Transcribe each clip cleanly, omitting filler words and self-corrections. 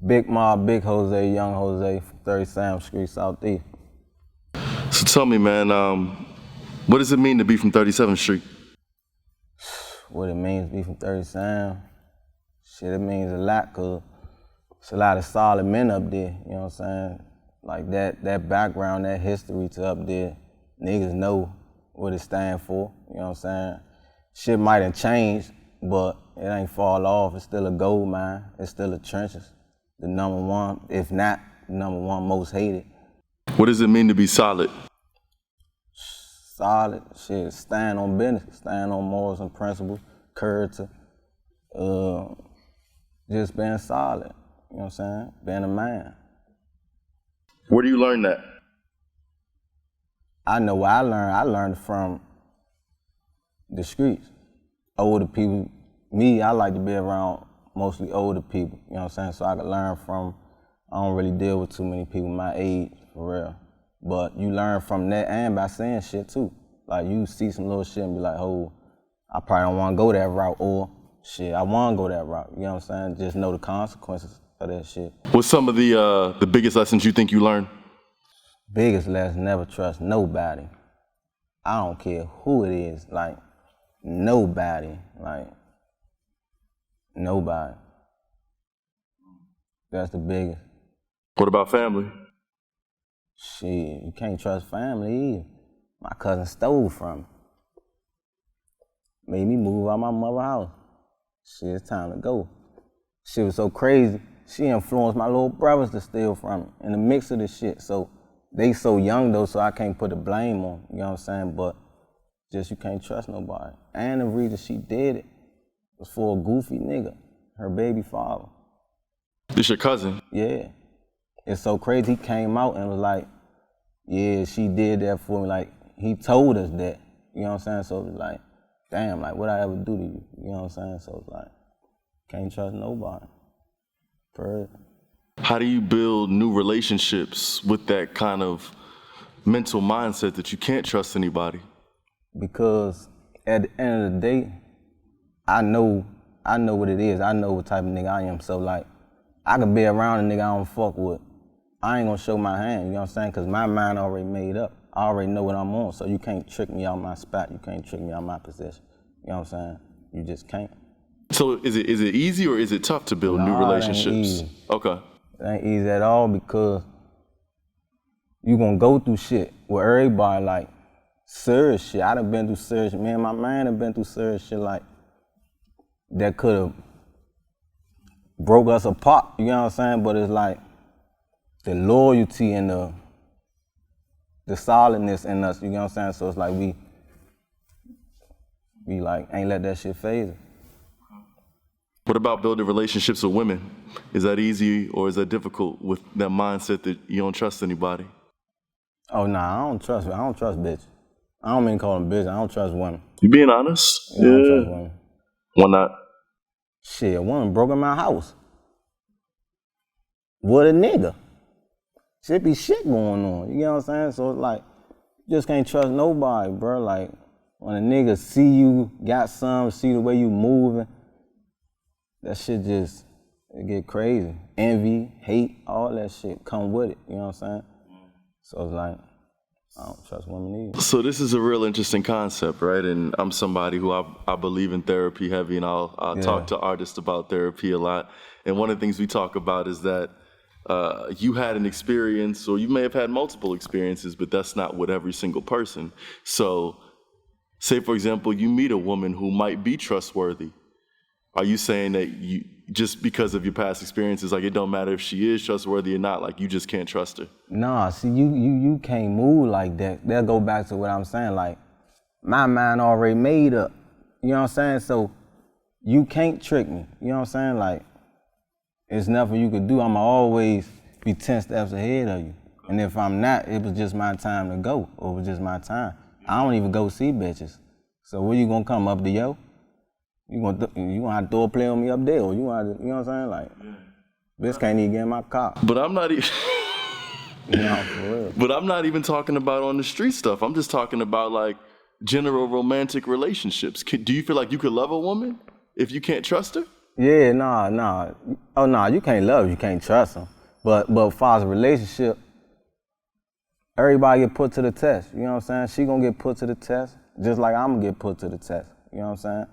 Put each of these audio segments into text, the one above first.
Big Mob, Big Jose, Young Jose, 37th Street, Southeast. So tell me, man, what does it mean to be from 37th Street? What it means to be from 37th? Shit, it means a lot, cause it's a lot of solid men up there, you know what I'm saying? Like that background, that history to up there, niggas know what it stand for, you know what I'm saying? Shit might have changed, but it ain't fall off. It's still a gold mine. It's still the trenches. The number one, if not number one most hated. What does it mean to be solid? Solid, shit, stand on business, stand on morals and principles, character, just being solid, you know what I'm saying? Being a man. Where do you learn that? I know what I learned from the streets. Older people, me, I like to be around mostly older people, you know what I'm saying? So I can learn from, I don't really deal with too many people my age, for real. But you learn from that and by saying shit too. Like you see some little shit and be like, oh, I probably don't wanna go that route, or shit, I wanna go that route, you know what I'm saying? Just know the consequences of that shit. What's some of the biggest lessons you think you learned? Biggest lesson, never trust nobody. I don't care who it is, like nobody, like nobody. That's the biggest. What about family? Shit, you can't trust family either. My cousin stole from me. Made me move out my mother's house. Shit, it's time to go. Shit was so crazy, she influenced my little brothers to steal from me in the mix of this shit. So they so young though, so I can't put the blame on, you know what I'm saying? But just you can't trust nobody. And the reason she did it was for a goofy nigga, her baby father. This your cousin? Yeah. It's so crazy, he came out and was like, yeah, she did that for me. Like, he told us that, you know what I'm saying? So it was like, damn, like, what I ever do to you? You know what I'm saying? So it's like, can't trust nobody. Period. How do you build new relationships with that kind of mental mindset that you can't trust anybody? Because at the end of the day, I know what it is. I know what type of nigga I am. So like, I could be around a nigga I don't fuck with. I ain't gonna show my hand, you know what I'm saying? Cause my mind already made up. I already know what I'm on. So you can't trick me out my spot. You can't trick me out my position. You know what I'm saying? You just can't. So is it easy or is it tough to build new relationships? It ain't easy. Okay. It ain't easy at all because you gonna go through shit with everybody, like serious shit. I done been through serious shit. Me and my man have been through serious shit like that could have broke us apart, you know what I'm saying? But it's like the loyalty and the solidness in us, you know what I'm saying? So it's like we like ain't let that shit phase us. What about building relationships with women? Is that easy or is that difficult with that mindset that you don't trust anybody? Oh nah, I don't trust bitches. I don't mean call them bitches, I don't trust women. You being honest? I don't trust women. Why not? Shit, a woman broke in my house. With a nigga. Shit be shit going on, you know what I'm saying? So it's like, you just can't trust nobody, bro. Like, when a nigga see you, got some, see the way you moving, that shit just, it get crazy. Envy, hate, all that shit come with it, you know what I'm saying? So it's like, I don't trust women either. So this is a real interesting concept, right? And I'm somebody who I believe in therapy heavy, and I'll talk to artists about therapy a lot. And one of the things we talk about is that you had an experience, or you may have had multiple experiences, but that's not with every single person. So say, for example, you meet a woman who might be trustworthy. Are you saying that you, just because of your past experiences, like it don't matter if she is trustworthy or not, like you just can't trust her? Nah, see, you can't move like that. That'll go back to what I'm saying, like, my mind already made up, you know what I'm saying? So you can't trick me, you know what I'm saying? Like, it's nothing you could do. I'ma always be 10 steps ahead of you. And if I'm not, it was just my time to go, or it was just my time. I don't even go see bitches. So where you gonna come up to yo? You gonna have to throw a play on me up there, or you know what I'm saying? Like, bitch can't even get in my car. But I'm not even For real. But I'm not even talking about on the street stuff. I'm just talking about like general romantic relationships. Do you feel like you could love a woman if you can't trust her? Yeah, nah. Oh, nah, you can't love, you can't trust them. But as far as a relationship, everybody get put to the test. You know what I'm saying? She gonna get put to the test, just like I'm gonna get put to the test. You know what I'm saying?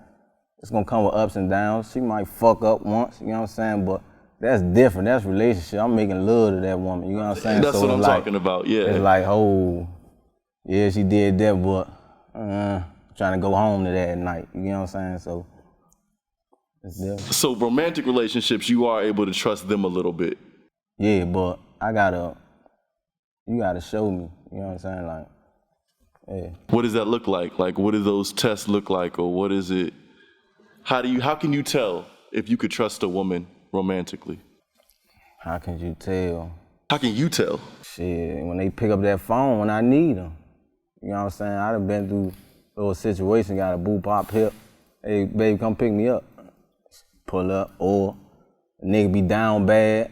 It's gonna come with ups and downs. She might fuck up once, you know what I'm saying? But that's different. That's relationship. I'm making love to that woman. You know what I'm saying? That's so what I'm talking about. Yeah. It's like, oh, yeah, she did that, but trying to go home to that at night. You know what I'm saying? So it's different. So romantic relationships, you are able to trust them a little bit. Yeah, but you gotta show me. You know what I'm saying? Like, yeah. What does that look like? Like, what do those tests look like, or what is it? How can you tell if you could trust a woman romantically? How can you tell? How can you tell? Shit, when they pick up that phone when I need them. You know what I'm saying? I done been through little situations, got a boo pop hip. Hey, baby, come pick me up. Pull up, or a nigga be down bad.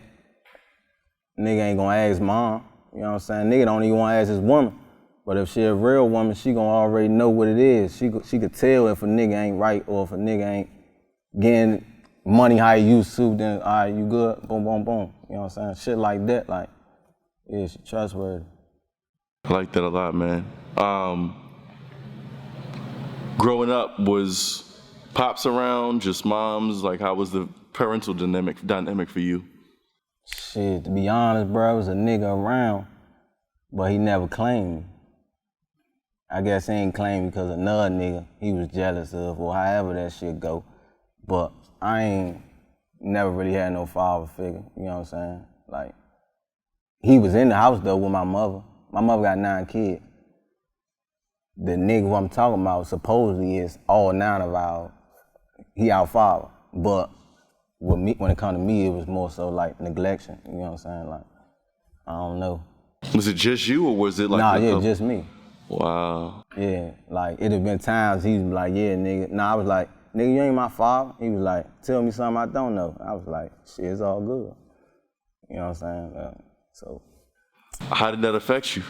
Nigga ain't gonna ask mom. You know what I'm saying? Nigga don't even wanna ask his woman. But if she a real woman, she gonna already know what it is. She could tell if a nigga ain't right or if a nigga ain't getting money how he used to, then all right, you good, boom, boom, boom. You know what I'm saying? Shit like that, like, yeah, she trustworthy. I like that a lot, man. Growing up, was pops around, just moms? Like, how was the parental dynamic for you? Shit, to be honest, bro, was a nigga around, but he never claimed me. I guess he ain't claimed me because another nigga he was jealous of, or however that shit go. But I ain't never really had no father figure, you know what I'm saying? Like, he was in the house though with my mother. My mother got 9 kids. The nigga who I'm talking about supposedly is all 9 of our father. But with me, when it come to me, it was more so like neglection, you know what I'm saying? Like, I don't know. Was it just you, or was it like? Nah, yeah, just me. Wow. Yeah, like, it have been times he was like, yeah, nigga. Nah, I was like, nigga, you ain't my father. He was like, tell me something I don't know. I was like, shit, it's all good. You know what I'm saying? So. How did that affect you?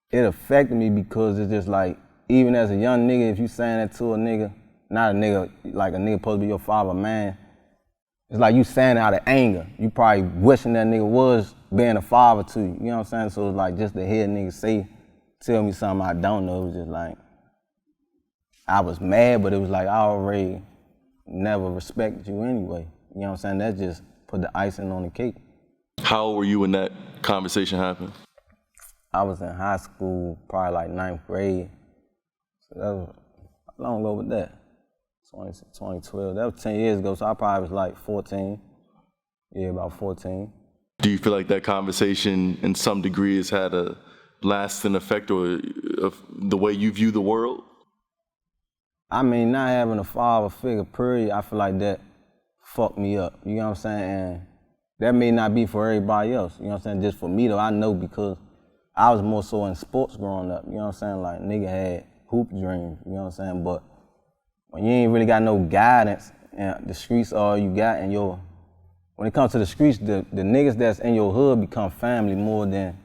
It affected me because it's just like, even as a young nigga, if you saying that to a nigga, not a nigga, like a nigga supposed to be your father, man, it's like you saying it out of anger. You probably wishing that nigga was being a father to you. You know what I'm saying? So it's like, just to hear a nigga say, tell me something I don't know, it was just like, I was mad, but it was like, I already never respected you anyway. You know what I'm saying? That just put the icing on the cake. How old were you when that conversation happened? I was in high school, probably like 9th grade. So that was, how long ago was that? 2012. That was 10 years ago, so I probably was like 14. Yeah, about 14. Do you feel like that conversation in some degree has had a lasting effect or of the way you view the world? I mean, not having a father figure, period, I feel like that fucked me up. You know what I'm saying? And that may not be for everybody else. You know what I'm saying? Just for me though, I know because I was more so in sports growing up. You know what I'm saying? Like, nigga had hoop dreams. You know what I'm saying? But when you ain't really got no guidance and the streets are all you got, and when it comes to the streets, the niggas that's in your hood become family more than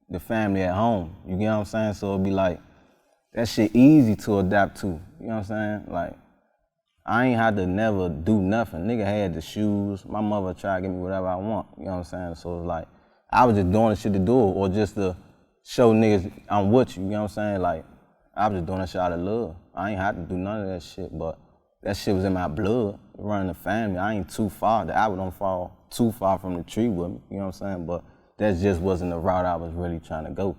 the family at home. You get what I'm saying? So it'd be like, that shit easy to adapt to. You know what I'm saying? Like, I ain't had to never do nothing. Nigga had the shoes. My mother tried to give me whatever I want. You know what I'm saying? So it's like, I was just doing the shit to do it, or just to show niggas I'm with you. You know what I'm saying? Like, I was just doing that shit out of love. I ain't had to do none of that shit, but that shit was in my blood, running the family. I ain't too far. The apple don't fall too far from the tree with me. You know what I'm saying? But that just wasn't the route I was really trying to go.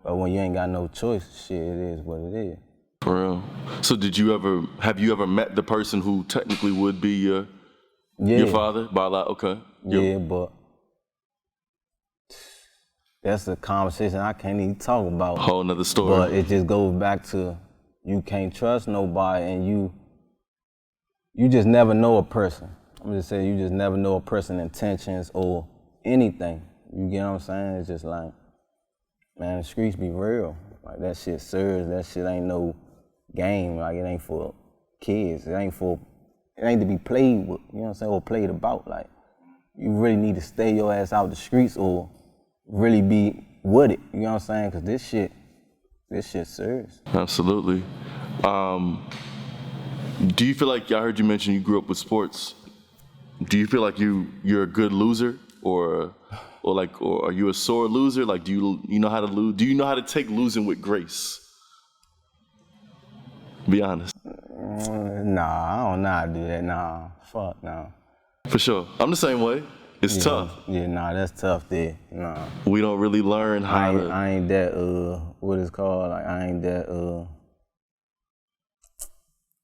But when you ain't got no choice, shit, it is what it is. For real. So have you ever met the person who technically would be your father? Okay. Yeah, but that's a conversation I can't even talk about. Whole nother story. But it just goes back to, you can't trust nobody, and you just never know a person. I'm just saying, you just never know a person's intentions or anything. You get what I'm saying? It's just like, man, the streets be real. Like, that shit serious. That shit ain't no game. Like, it ain't for kids. It ain't to be played with, you know what I'm saying, or played about. Like, you really need to stay your ass out the streets or really be with it, you know what I'm saying? Because this shit serious. Absolutely. Do you feel like, I heard you mention you grew up with sports. Do you feel like you're a good loser, or are you a sore loser? Like, do you know how to lose? Do you know how to take losing with grace? Be honest. Nah, I don't know how to do that. Nah, fuck no. For sure. I'm the same way. It's tough. Yeah, nah, that's tough there. Nah. We don't really learn how to. I ain't that, what it's called? Like, I ain't that,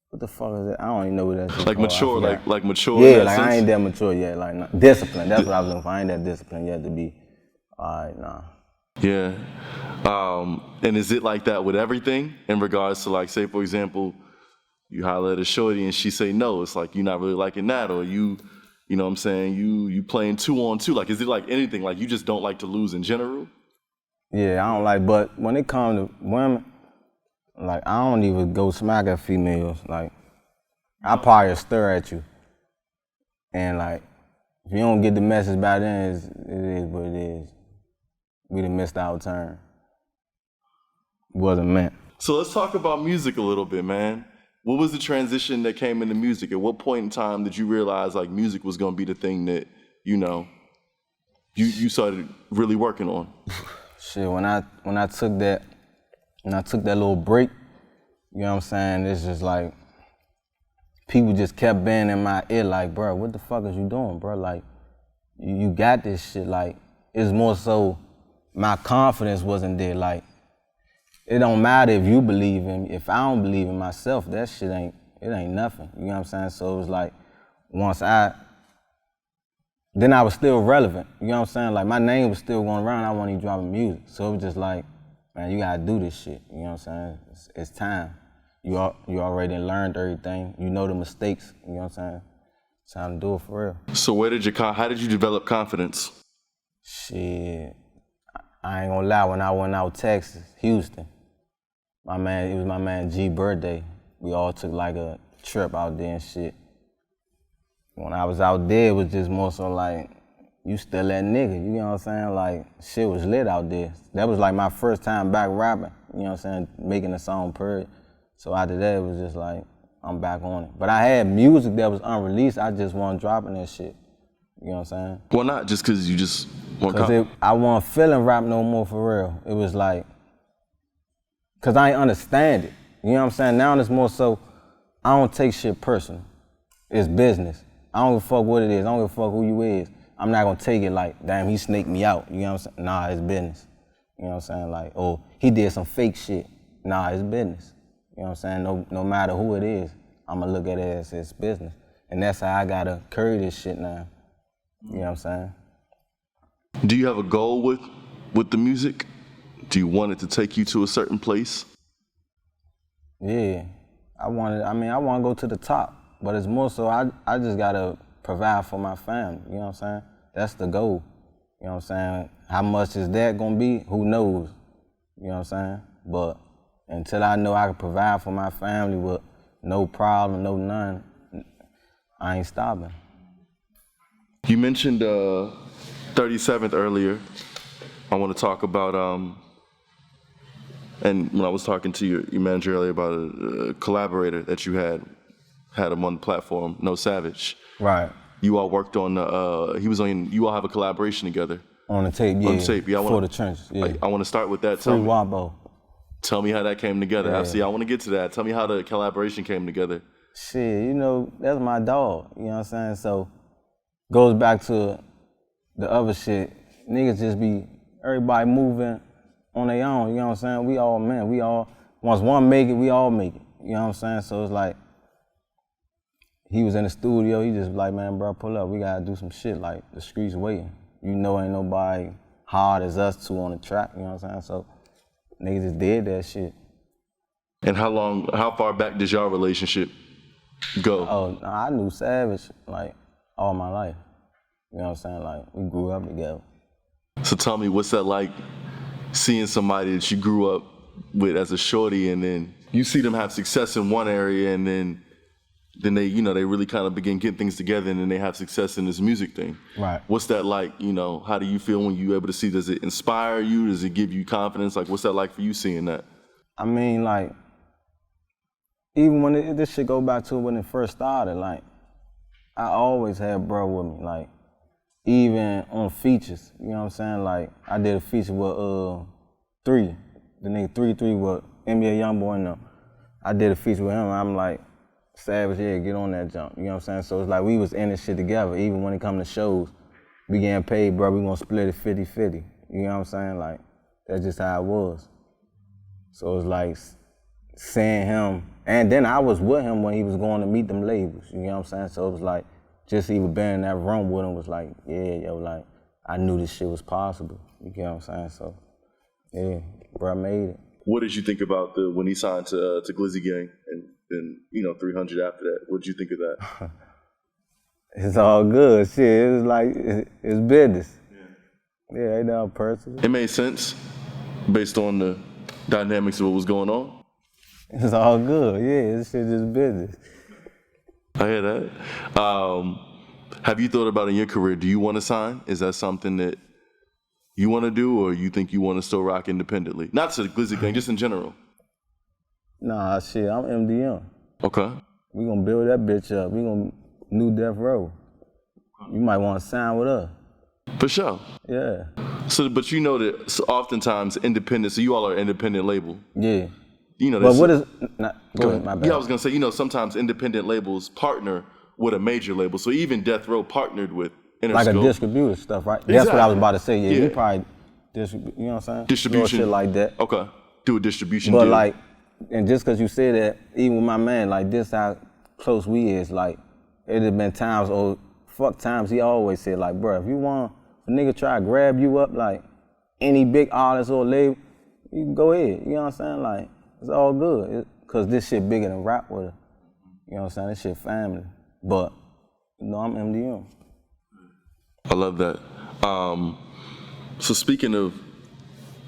what the fuck is that? I don't even know what that's like called. mature, like mature. Yeah, like I ain't that mature yet. Like discipline. That's what I was looking for. I ain't that disciplined yet to be. All right, nah. Yeah. And is it like that with everything in regards to, like, say for example, you holler at a shorty and she say no, it's like you're not really liking that, or you know what I'm saying, you playing 2-on-2. Like, is it like anything? Like, you just don't like to lose in general? Yeah, I don't like, but when it comes to women, like, I don't even go smack at females. Like, I probably stir at you. And, like, if you don't get the message by then, it is what it is. We done missed our turn. Wasn't meant. So let's talk about music a little bit, man. What was the transition that came into music? At what point in time did you realize, like, music was gonna be the thing that, you know, you started really working on? Shit, when I took that little break, you know what I'm saying, it's just like, people just kept being in my ear like, bro, what the fuck is you doing, bro? Like, you got this shit. Like, it's more so my confidence wasn't there. Like, it don't matter if you believe in me. If I don't believe in myself, that shit ain't nothing. You know what I'm saying? So it was like, then I was still relevant. You know what I'm saying? Like, my name was still going around. I wasn't even dropping music. So it was just like, man, you gotta do this shit. You know what I'm saying? It's time. You already learned everything. You know the mistakes. You know what I'm saying? It's time to do it for real. So how did you develop confidence? Shit, I ain't gonna lie. When I went out Texas, Houston, it was my man G's birthday. We all took like a trip out there and shit. When I was out there, it was just more so like, you still that nigga, you know what I'm saying? Like, shit was lit out there. That was like my first time back rapping, you know what I'm saying? Making a song, period. So after that, it was just like, I'm back on it. But I had music that was unreleased, I just wasn't dropping that shit. You know what I'm saying? Well, not just because you just want Because I wasn't feeling rap no more for real. It was like, because I ain't understand it. You know what I'm saying? Now it's more so, I don't take shit personal. It's business. I don't give a fuck what it is. I don't give a fuck who you is. I'm not gonna take it like, damn, he snaked me out. You know what I'm saying? Nah, it's business. You know what I'm saying? Like, oh, he did some fake shit. Nah, it's business. You know what I'm saying? No matter who it is, I'm gonna look at it as it's business. And that's how I gotta carry this shit now. You know what I'm saying? Do you have a goal with the music? Do you want it to take you to a certain place? Yeah, I want to go to the top, but it's more so I just gotta provide for my family, you know what I'm saying? That's the goal, you know what I'm saying? How much is that gonna be? Who knows, you know what I'm saying? But until I know I can provide for my family with no problem, no none, I ain't stopping. You mentioned 37th earlier. I want to talk about, and when I was talking to your manager earlier about a collaborator that you had him on the platform, No Savage. Right. You all worked on, you all have a collaboration together. On the tape, yeah. On the tape, yeah. For the trenches, yeah. I want to start with that. Free Wabo. Tell me how that came together. Yeah. I want to get to that. Tell me how the collaboration came together. Shit, you know, that's my dog, you know what I'm saying? So, goes back to the other shit. Niggas just be, everybody moving on their own, you know what I'm saying? We all men, once one make it, we all make it, you know what I'm saying? So it's like, he was in the studio, he just like, man, bro, pull up, we gotta do some shit, like, the streets waiting. You know ain't nobody hard as us two on the track, you know what I'm saying? So, niggas just did that shit. And how far back does your relationship go? Oh, I knew Savage, like, all my life. You know what I'm saying? Like, we grew up together. So tell me, what's that like, seeing somebody that you grew up with as a shorty, and then you see them have success in one area, and then they, you know, they really kind of begin getting things together, and then they have success in this music thing. Right. What's that like, you know, how do you feel when you're able to see, does it inspire you? Does it give you confidence? Like, what's that like for you seeing that? I mean, like, even when this shit go back to when it first started, like, I always had bro with me, like, even on features, you know what I'm saying? Like, I did a feature with 3, the nigga 3 with NBA Youngboy and them. I did a feature with him, and I'm like, Savage, yeah, get on that jump, you know what I'm saying? So it's like we was in this shit together, even when it come to shows, we getting paid, bro, we gonna split it 50-50, you know what I'm saying? Like, that's just how it was. So it's like seeing him, and then I was with him when he was going to meet them labels, you know what I'm saying? So it was like, just even being in that room with him was like, yeah, yo, like, I knew this shit was possible, you get what I'm saying? So, yeah, bro, I made it. What did you think about when he signed to Glizzy Gang and 300 after that? What did you think of that? It's all good, shit. It was like, it's business. Yeah, ain't that personal. It made sense based on the dynamics of what was going on? It's all good, yeah, this shit just business. I hear that. Have you thought about in your career, do you want to sign? Is that something that you want to do, or you think you want to still rock independently? Not to the Glizzy Gang, just in general. Nah, shit, I'm MDM. Okay. We gonna build that bitch up. We gonna new Death Row. You might want to sign with us. For sure. Yeah. So, but you know that oftentimes independent, so you all are an independent label. Yeah. You know, but what is, go ahead, my bad. Yeah, I was gonna say, sometimes independent labels partner with a major label. So even Death Row partnered with Interscope. Like a distributor stuff, right? Exactly. That's what I was about to say. Yeah, we probably, you know what I'm saying? Distribution. Shit like that. Okay. Do a distribution but deal. Like, and just because you said that, even with my man, like this how close we is, like, it have been times he always said, like, bro, if you want a nigga try to grab you up, like, any big artist or label, you can go ahead, you know what I'm saying? Like, it's all good, because this shit bigger than rap with it. You know what I'm saying? This shit family. But, I'm MDM. I love that. So speaking of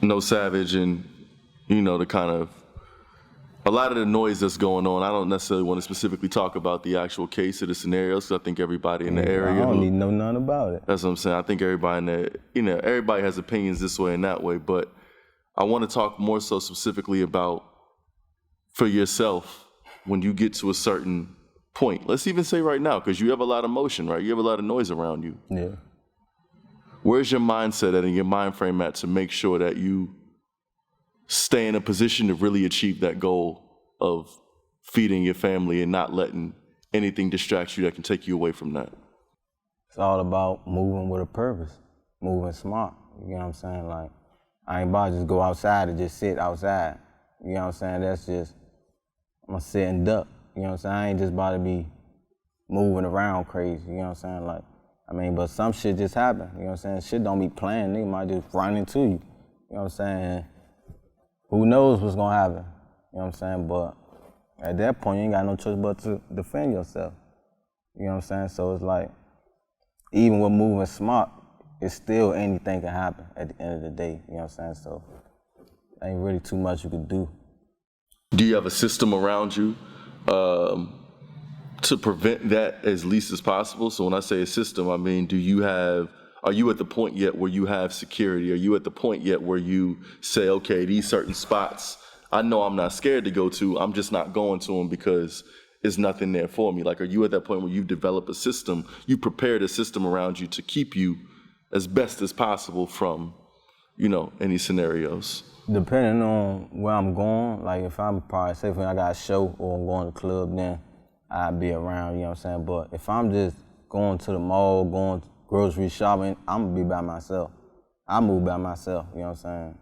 No Savage and, the kind of, a lot of the noise that's going on, I don't necessarily want to specifically talk about the actual case or the scenarios, because I think everybody in the area. I don't need to know nothing about it. That's what I'm saying. I think everybody in there, everybody has opinions this way and that way, but I want to talk more so specifically about, for yourself, when you get to a certain point, let's even say right now, because you have a lot of motion, right? You have a lot of noise around you. Yeah. Where's your mindset at and your mind frame at to make sure that you stay in a position to really achieve that goal of feeding your family and not letting anything distract you that can take you away from that? It's all about moving with a purpose, moving smart, you know what I'm saying? Like, I ain't about to just go outside and just sit outside, you know what I'm saying? That's just, I'm gonna sit and duck, you know what I'm saying? I ain't just about to be moving around crazy, you know what I'm saying? Like, but some shit just happen, you know what I'm saying? Shit don't be planned, nigga might just run into you, you know what I'm saying? Who knows what's gonna happen, you know what I'm saying? But at that point, you ain't got no choice but to defend yourself, you know what I'm saying? So it's like, even with moving smart, it's still anything can happen at the end of the day, you know what I'm saying? So ain't really too much you could do. Do you have a system around you to prevent that as least as possible? So when I say a system, I mean, are you at the point yet where you have security? Are you at the point yet where you say, okay, these certain spots, I know I'm not scared to go to, I'm just not going to them because there's nothing there for me? Like, are you at that point where you've developed a system, you prepared a system around you to keep you as best as possible from, any scenarios? Depending on where I'm going, like if I'm probably, say when I got a show or I'm going to the club, then I'd be around, you know what I'm saying? But if I'm just going to the mall, going grocery shopping, I'm gonna be by myself. I move by myself, you know what I'm saying?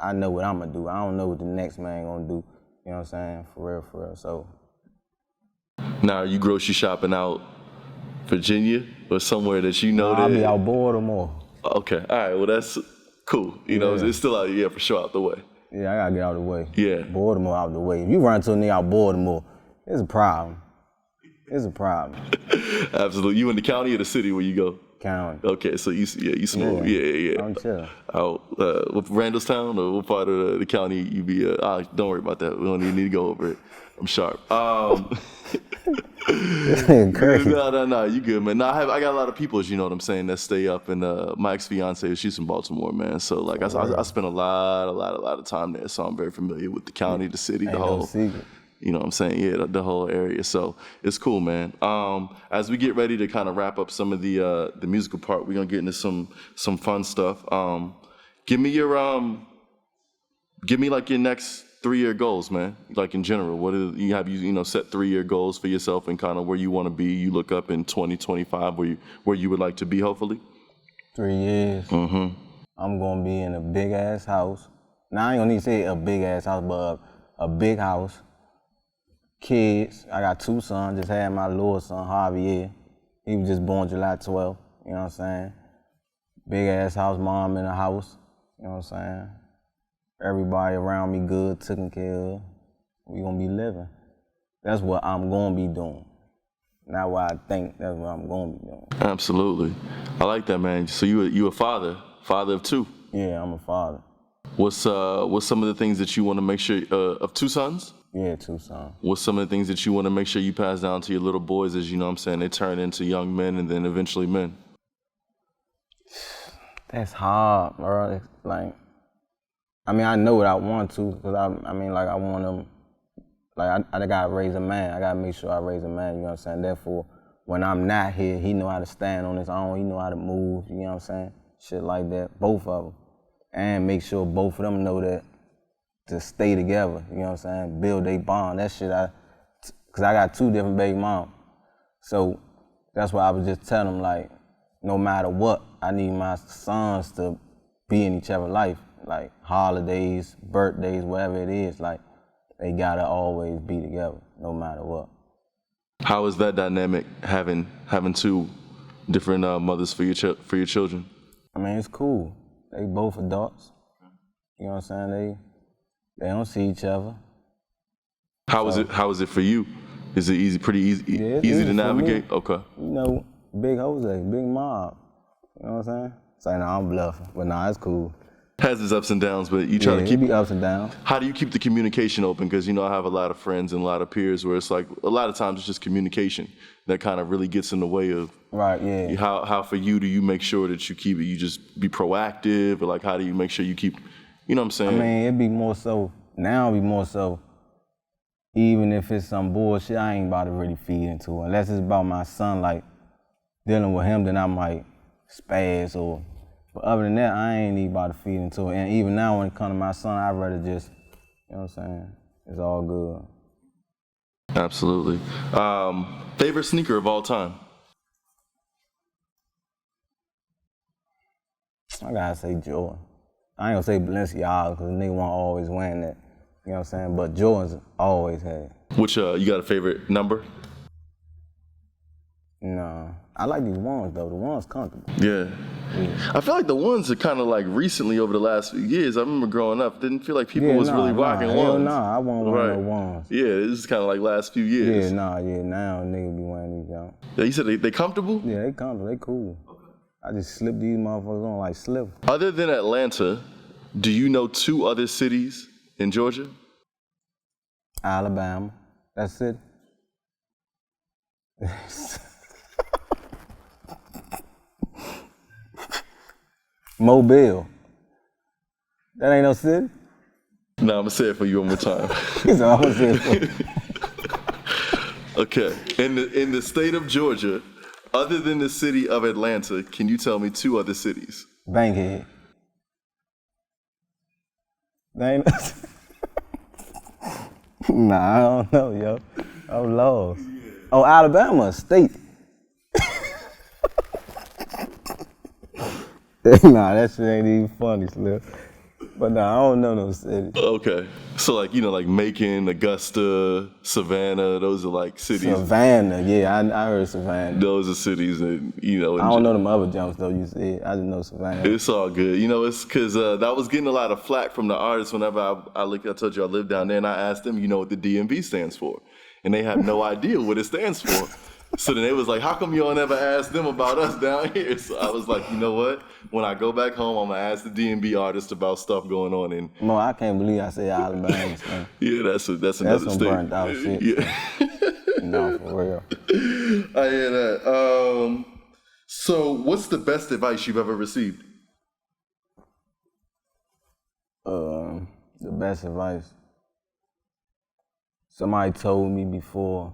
I know what I'm gonna do. I don't know what the next man gonna do, you know what I'm saying? For real, so. Now, are you grocery shopping out Virginia or somewhere that you know that? I'll be out Baltimore. Okay, all right, well that's cool. It's still out, for sure, out the way. Yeah, I gotta get out of the way. Yeah. Baltimore out the way. If you run into a nigga out Baltimore, it's a problem. It's a problem. Absolutely. You in the county or the city where you go? County. Okay, so you smooth. Yeah. I'm chill. Out Randallstown, or what part of the county you be? Don't worry about that. We don't even need to go over it. I'm sharp. Crazy. No, you good, man. No, I got a lot of people, you know what I'm saying, that stay up, and my ex-fiance, she's from Baltimore, man. So I spent a lot of time there, so I'm very familiar with the county, the city, the whole. No secret. You know what I'm saying? Yeah, the whole area. So it's cool, man. As we get ready to kind of wrap up some of the musical part, we're gonna get into some fun stuff. Give me like your next 3-year goals, man. Like in general, what is you set 3-year goals for yourself and kind of where you want to be. You look up in 2025 where you would like to be, hopefully. 3 years. Mm-hmm. I'm gonna be in a big ass house. Now I ain't gonna need to say a big ass house, but a big house. Kids. I got 2 sons. Just had my little son, Javier. He was just born July 12th. You know what I'm saying? Big ass house, mom in the house. You know what I'm saying? Everybody around me good, taken care of. We gonna be living. That's what I'm gonna be doing. Not what I think, that's what I'm gonna be doing. Absolutely. I like that, man. So you a father of 2? Yeah, I'm a father. What's some of the things that you want to make sure of 2 sons? Yeah, 2 sons. What's some of the things that you want to make sure you pass down to your little boys as, you know what I'm saying, they turn into young men and then eventually men? That's hard, bro. It's like, I mean, I know what I want to, because I want them, like, I gotta raise a man. I gotta make sure I raise a man, you know what I'm saying? Therefore, when I'm not here, he know how to stand on his own, he know how to move, you know what I'm saying? Shit like that, both of them. And make sure both of them know that to stay together, you know what I'm saying? Build a bond, that shit, because I got 2 different baby moms. So that's why I was just telling them, like, no matter what, I need my sons to be in each other's life. Like holidays, birthdays, whatever it is, like they gotta always be together, no matter what. How is that dynamic, having 2 different mothers for your children? I mean, it's cool. They both adults. You know what I'm saying? They don't see each other. How is it for you? Is it pretty easy? Yeah, easy to for navigate? me. Okay. You know, big Jose, big mob. You know what I'm saying? Say, nah, I'm bluffing, but nah, it's cool. Has its ups and downs, but you try to keep it be ups and downs. How do you keep the communication open? Because, I have a lot of friends and a lot of peers where it's like a lot of times it's just communication that kind of really gets in the way of. Right, yeah. How for you do you make sure that you keep it? You just be proactive, or like how do you make sure you keep, you know what I'm saying? I mean, it'd be more so, even if it's some bullshit, I ain't about to really feed into it. Unless it's about my son, like dealing with him, then I might spaz or. But other than that, I ain't even about to feed into it. And even now, when it comes to my son, I'd rather just, you know what I'm saying? It's all good. Absolutely. Favorite sneaker of all time? I gotta say Jordan. I ain't gonna say Balenciaga, because nigga won't always wearing that. You know what I'm saying? But Jordan's always had. Which, you got a favorite number? No. I like these ones, though. The ones comfortable. Yeah. I feel like the ones are kind of like recently over the last few years. I remember growing up, didn't feel like people was really rocking ones. I won't wear no ones. Yeah, this is kind of like last few years. Now niggas be wearing these jumps. Yeah, you said they comfortable? Yeah, they comfortable, they cool. Okay. I just slip these motherfuckers on like slip. Other than Atlanta, do you know 2 other cities in Georgia? Alabama, that's it. Mobile. That ain't no city? No, I'm gonna say it for you one more time. So I'm gonna say it for you. Okay. In the state of Georgia, other than the city of Atlanta, can you tell me 2 other cities? Bankhead. That ain't no Nah, I don't know, yo. I'm lost. Oh, Alabama, state. Nah, that shit ain't even funny, Slim. But nah, I don't know no city. Okay. So like Macon, Augusta, Savannah, those are like cities. Savannah, yeah, I heard Savannah. Those are cities that, I don't know them other jumps though, you said. I just know Savannah. It's all good. It's because that was getting a lot of flack from the artists whenever I told you I lived down there, and I asked them, what the DMV stands for. And they have no idea what it stands for. So then they was like, how come y'all never asked them about us down here? So I was like, you know what? When I go back home, I'm going to ask the D&B artists about stuff going on. And Mo, I can't believe I said Alabama. Yeah, that's another state. That's some burnt out shit. Yeah. No, for real. I hear that. So what's the best advice you've ever received? The best advice. somebody told me before,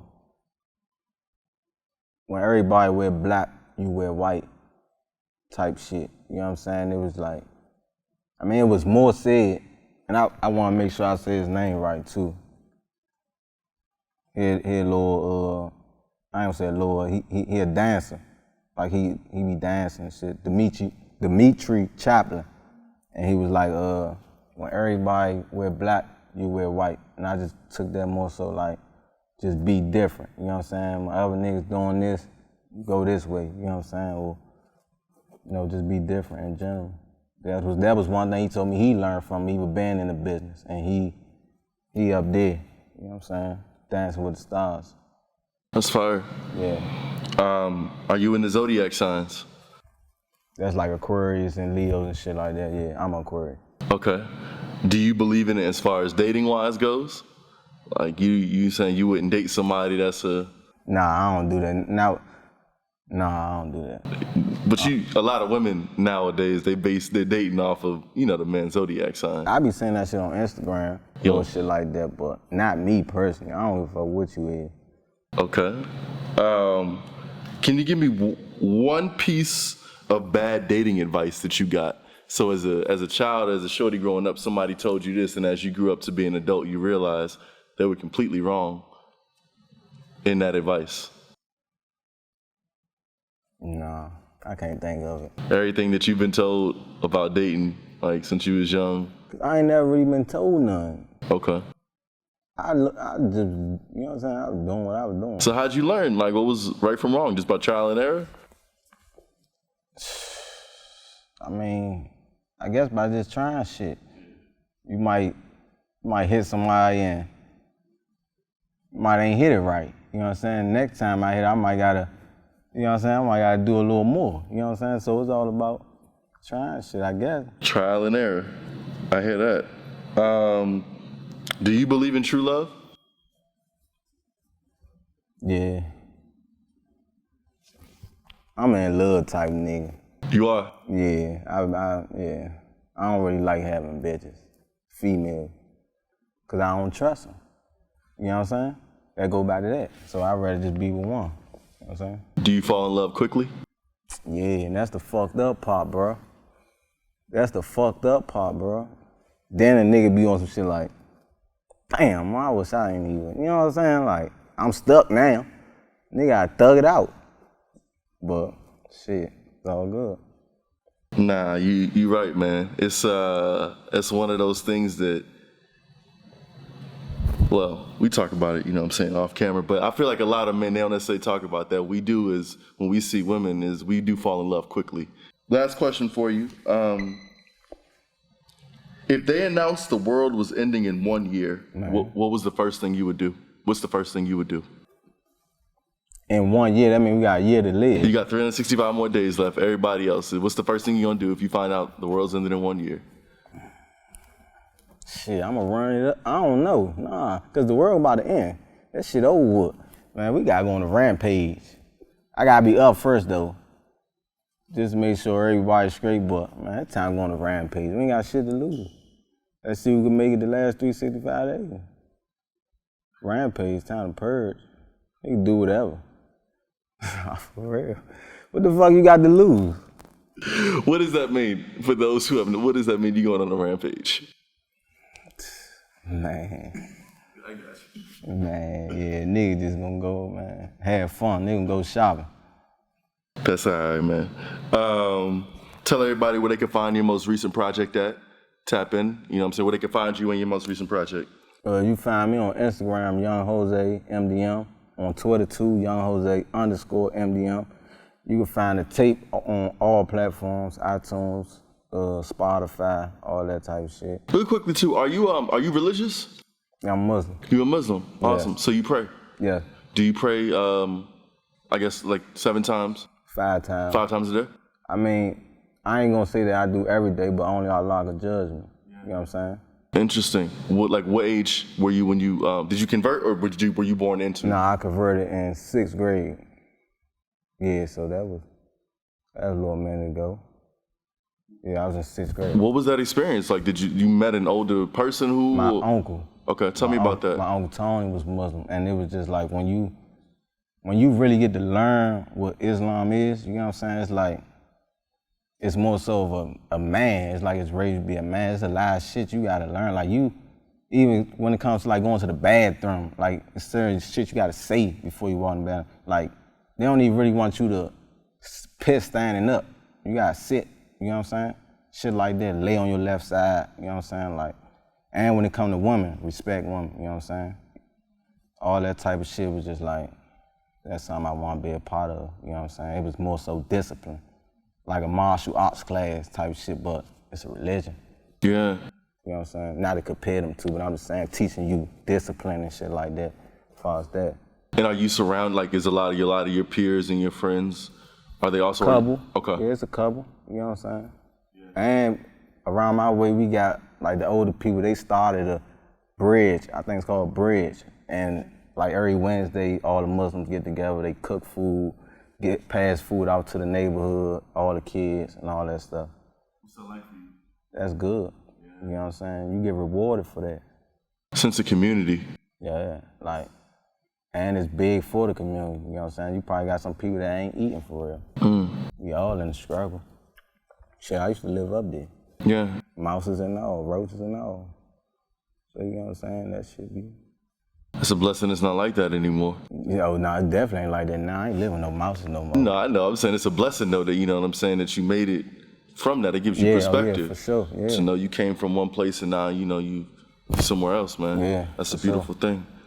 when everybody wear black, you wear white type shit. You know what I'm saying? It was like, I mean, it was more said, and I want to make sure I say his name right too. He a little, I ain't gonna say a little, he a dancer. Like he be dancing and shit. Dimitri Chaplin. And he was like, when everybody wear black, you wear white. And I just took that more so like, just be different. You know what I'm saying? When other niggas doing this, you go this way. You know what I'm saying? Or, you know, just be different in general. That was one thing he told me he learned from me. He was been in the business. And he up there. You know what I'm saying? Dancing with the stars. That's fire. Yeah. Are you in the zodiac signs? That's like Aquarius and Leos and shit like that. Yeah, I'm Aquarius. Okay. Do you believe in it as far as dating wise goes? Like you saying you wouldn't date somebody that's a... Nah, I don't do that. Nah, I don't do that. But a lot of women nowadays, they base their dating off of, you know, the man's zodiac sign. I be saying that shit on Instagram, or shit like that, but not me personally. I don't give a fuck what you is. Okay. Can you give me one piece of bad dating advice that you got? So as a child, as a shorty growing up, somebody told you this, and as you grew up to be an adult, you realized they were completely wrong in that advice. Nah, I can't think of it. Everything that you've been told about dating, like since you was young? I ain't never really been told nothing. Okay. I just, you know what I'm saying? I was doing what I was doing. So how'd you learn? Like, what was right from wrong? Just by trial and error? I mean, I guess by just trying shit. You might hit somebody and might ain't hit it right. You know what I'm saying? Next time I hit, I might gotta, you know what I'm saying? I might gotta do a little more. You know what I'm saying? So it's all about trying shit, I guess. Trial and error. I hear that. Do you believe in true love? Yeah. I'm an love type nigga. You are? Yeah, yeah. I don't really like having bitches, female, cause I don't trust them. You know what I'm saying? That go back to that. So I'd rather just be with one. You know what I'm saying? Do you fall in love quickly? Yeah, and that's the fucked up part, bro. That's the fucked up part, bro. Then a nigga be on some shit like, damn, I wish I ain't even, you know what I'm saying? Like, I'm stuck now. Nigga, I thug it out. But, shit, it's all good. Nah, you right, man. It's one of those things that, well, we talk about it, you know what I'm saying, off camera, but I feel like a lot of men, they don't necessarily talk about that. We do is, when we see women, is we do fall in love quickly. Last question for you. If they announced the world was ending in 1 year, what was the first thing you would do? What's the first thing you would do? In 1 year, that means we got a year to live. You got 365 more days left. Everybody else, what's the first thing you're gonna do if you find out the world's ended in 1 year? Shit, I'm gonna run it up. I don't know, nah, cause the world about to end. That shit over with. Man, we gotta go on a rampage. I gotta be up first though. Just to make sure everybody's straight, but man, it's time to go on a rampage. We ain't got shit to lose. Let's see who can make it the last 365 days. Rampage, time to purge. You can do whatever. For real. What the fuck you got to lose? What does that mean for those who haven't? What does that mean you going on a rampage? Man. I got you. Man, yeah, niggas just gonna go, man. Have fun. They gonna go shopping. That's all right, man. Tell everybody where they can find your most recent project at. Tap in, you know what I'm saying, where they can find you and your most recent project. You find me on Instagram, Young Jose MDM. On Twitter too, YoungJose_MDM. You can find the tape on all platforms, iTunes, Spotify, all that type of shit. Really quickly too, are you religious? Yeah, I'm Muslim. You're a Muslim? Awesome. Yeah. So you pray? Yeah. Do you pray, I guess like 7 times? 5 times. 5 times a day? I mean, I ain't gonna say that I do every day, but only Allah can judge me. You know what I'm saying? Interesting. What age were you when you did you convert, or were you born into? Nah, I converted in 6th grade. Yeah, so that was a little minute ago. Yeah, I was in 6th grade. What was that experience like? Did you met an older person who? My uncle. Okay, tell me about that. My Uncle Tony was Muslim, and it was just like when you really get to learn what Islam is, you know what I'm saying? It's like, it's more so of a man. It's like it's raised to be a man. It's a lot of shit you gotta learn. Like even when it comes to like going to the bathroom, like it's certain shit you gotta say before you walk in the bathroom. Like they don't even really want you to piss standing up. You gotta sit, you know what I'm saying? Shit like that, lay on your left side, you know what I'm saying? Like, and when it come to women, respect women, you know what I'm saying? All that type of shit was just like, that's something I want to be a part of, you know what I'm saying? It was more so discipline, like a martial arts class type of shit, but it's a religion. Yeah. You know what I'm saying? Not to compare them to, but I'm just saying teaching you discipline and shit like that, as far as that. And are you surrounded, like, is a lot of your peers and your friends, are they also? Couple. Okay. Yeah, it's a couple, you know what I'm saying? Yeah. And around my way, we got, like, the older people, they started a bridge, I think it's called Bridge, and like every Wednesday, all the Muslims get together, they cook food, pass food out to the neighborhood, all the kids and all that stuff. What's that like for you? That's good. Yeah. You know what I'm saying? You get rewarded for that. Sense of community. Yeah, like, and it's big for the community, you know what I'm saying? You probably got some people that ain't eating for real. We all in the struggle. Shit, I used to live up there. Yeah. Mouses and all, roaches and all. So you know what I'm saying? That should be. It's a blessing it's not like that anymore. You know, no, it definitely ain't like that now. I ain't living no mouses no more. No, I know. I'm saying it's a blessing though that, you know what I'm saying, that you made it from that. It gives you perspective. Yeah, for sure. Yeah. To know you came from one place and now, you know, you somewhere else, man. Yeah. That's a beautiful thing.